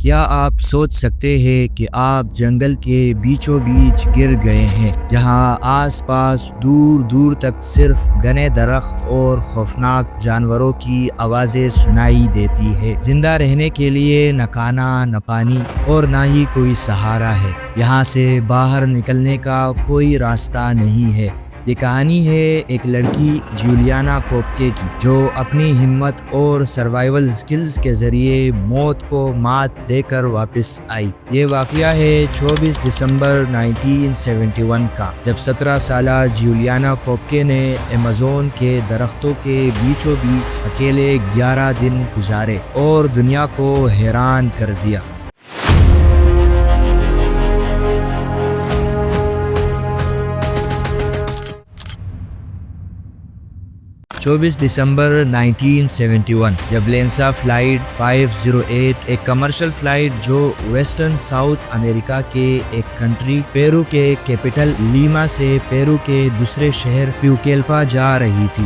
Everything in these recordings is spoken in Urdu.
کیا آپ سوچ سکتے ہیں کہ آپ جنگل کے بیچوں بیچ گر گئے ہیں، جہاں آس پاس دور دور تک صرف گھنے درخت اور خوفناک جانوروں کی آوازیں سنائی دیتی ہے۔ زندہ رہنے کے لیے نہ کھانا، نہ پانی اور نہ ہی کوئی سہارا ہے۔ یہاں سے باہر نکلنے کا کوئی راستہ نہیں ہے۔ یہ کہانی ہے ایک لڑکی جولیانا کوپکے کی، جو اپنی ہمت اور سروائیول سکلز کے ذریعے موت کو مات دے کر واپس آئی۔ یہ واقعہ ہے 24 دسمبر 1971 کا، جب 17 سالہ جولیانا کوپکے نے ایمیزون کے درختوں کے بیچوں بیچ اکیلے 11 دن گزارے اور دنیا کو حیران کر دیا۔ 24 دسمبر 1971 جب لینسا فلائٹ 508 ایک کمرشل فلائٹ جو ویسٹرن ساؤتھ امریکہ کے ایک کنٹری پیرو کے کیپٹل لیما سے پیرو کے دوسرے شہر پیوکیلپا جا رہی تھی،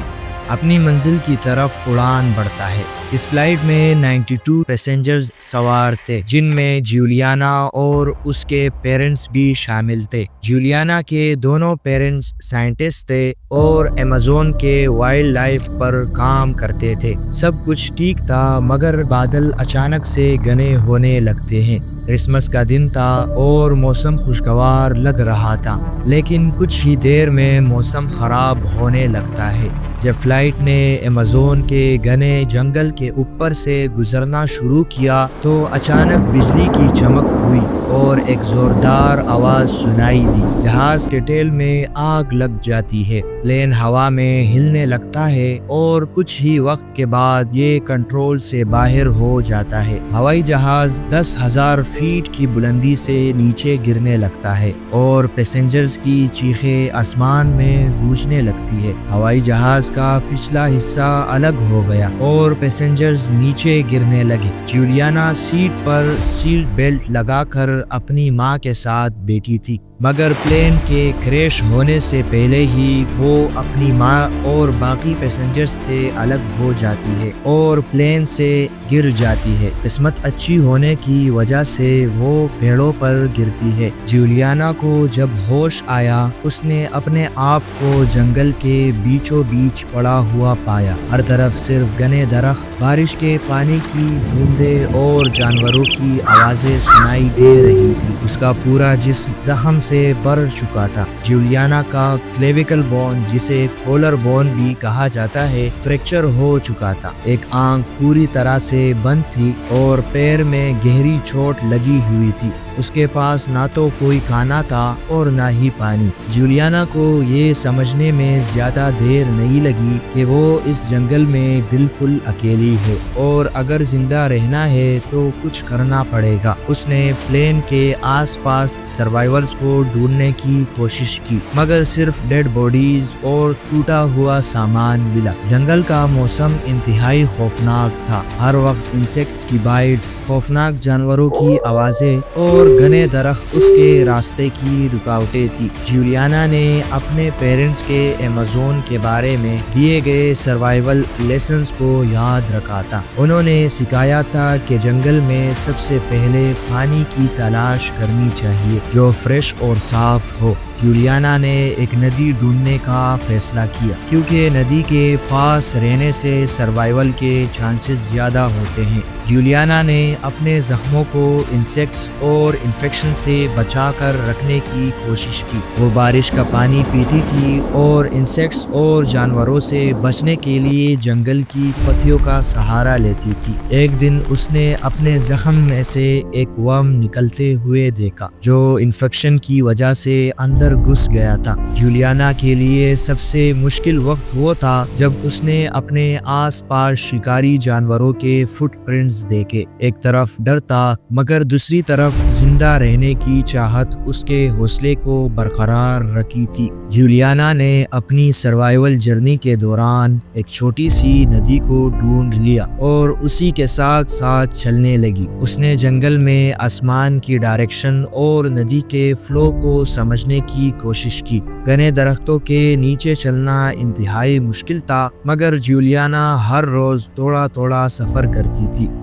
اپنی منزل کی طرف اڑان بڑھتا ہے۔ اس فلائٹ میں 92 پیسنجرز سوار تھے، جن میں جولیانا اور اس کے پیرنٹس بھی شامل تھے۔ جولیانا کے دونوں پیرنٹس سائنٹسٹ تھے اور ایمیزون کے وائلڈ لائف پر کام کرتے تھے۔ سب کچھ ٹھیک تھا، مگر بادل اچانک سے گھنے ہونے لگتے ہیں۔ کرسمس کا دن تھا اور موسم خوشگوار لگ رہا تھا، لیکن کچھ ہی دیر میں موسم خراب ہونے لگتا ہے۔ جب فلائٹ نے ایمیزون کے گھنے جنگل کے اوپر سے گزرنا شروع کیا تو اچانک بجلی کی چمک ہوئی اور ایک زوردار آواز سنائی دی۔ جہاز کے ٹیل میں آگ لگ جاتی ہے، پلین ہوا میں ہلنے لگتا ہے اور کچھ ہی وقت کے بعد یہ کنٹرول سے باہر ہو جاتا ہے۔ ہوائی جہاز 10,000 فیٹ کی بلندی سے نیچے گرنے لگتا ہے اور پیسنجرز کی چیخیں آسمان میں گونجنے لگتی ہے۔ ہوائی جہاز کا پچھلا حصہ الگ ہو گیا اور پیسنجرز نیچے گرنے لگے۔ جولیانا سیٹ پر سیٹ بیلٹ لگا کر اپنی ماں کے ساتھ بیٹھی تھی، مگر پلین کے کریش ہونے سے پہلے ہی وہ اپنی ماں اور باقی پیسنجرز سے الگ ہو جاتی ہے اور پلین سے گر جاتی ہے۔ قسمت اچھی ہونے کی وجہ سے وہ پیڑوں پر گرتی ہے۔ جولیانا کو جب ہوش آیا، اس نے اپنے آپ کو جنگل کے بیچوں بیچ پڑا ہوا پایا۔ ہر طرف صرف گھنے درخت، بارش کے پانی کی بوندیں اور جانوروں کی آوازیں سنائی دے رہی تھی۔ اس کا پورا جسم زخم سے بھر چکا تھا۔ جولیانا کا کلیویکل بون، جسے کولر بون بھی کہا جاتا ہے، فریکچر ہو چکا تھا۔ ایک آنکھ پوری طرح سے بند تھی اور پیر میں گہری چوٹ لگی ہوئی تھی۔ اس کے پاس نہ تو کوئی کھانا تھا اور نہ ہی پانی۔ جولیانا کو یہ سمجھنے میں زیادہ دیر نہیں لگی کہ وہ اس جنگل میں بالکل اکیلی ہے اور اگر زندہ رہنا ہے تو کچھ کرنا پڑے گا۔ اس نے پلین کے آس پاس سروائیورز کو ڈھونڈنے کی کوشش کی، مگر صرف ڈیڈ باڈیز اور ٹوٹا ہوا سامان ملا۔ جنگل کا موسم انتہائی خوفناک تھا۔ ہر وقت انسیکٹس کی بائٹس، خوفناک جانوروں کی آوازیں اور گھنے درخت اس کے راستے کی رکاوٹیں تھی۔ جولیانا نے اپنے پیرنٹس کے ایمیزون کے بارے میں دیے گئے سروائیول لیسنز کو یاد رکھا تھا۔ انہوں نے سکھایا تھا کہ جنگل میں سب سے پہلے پانی کی تلاش کرنی چاہیے جو فریش اور صاف ہو۔ جولیانا نے ایک ندی ڈھونڈنے کا فیصلہ کیا، کیونکہ ندی کے پاس رہنے سے سروائیول کے چانسز زیادہ ہوتے ہیں۔ جولیانا نے اپنے زخموں کو انسیکٹس اور انفیکشن سے بچا کر رکھنے کی کوشش کی۔ وہ بارش کا پانی پیتی تھی اور انسیکٹس اور جانوروں سے بچنے کے لیے جنگل کی پتیوں کا سہارا لیتی تھی۔ ایک دن اس نے اپنے زخم میں سے ایک ورم نکلتے ہوئے دیکھا جو انفیکشن کی وجہ سے اندر گھس گیا تھا۔ جولیانا کے لیے سب سے مشکل وقت وہ تھا جب اس نے اپنے آس پاس شکاری جانوروں کے فٹ پرنٹس دیکھے۔ ایک طرف ڈر تھا، مگر دوسری طرف زندہ رہنے کی چاہت اس کے حوصلے کو برقرار رکھی تھی۔ جولیانا نے اپنی سروائیول جرنی کے دوران ایک چھوٹی سی ندی کو ڈھونڈ لیا اور اسی کے ساتھ ساتھ چلنے لگی۔ اس نے جنگل میں آسمان کی ڈائریکشن اور ندی کے فلو کو سمجھنے کی کوشش کی۔ گھنے درختوں کے نیچے چلنا انتہائی مشکل تھا، مگر جولیانا ہر روز تھوڑا تھوڑا سفر کرتی تھی۔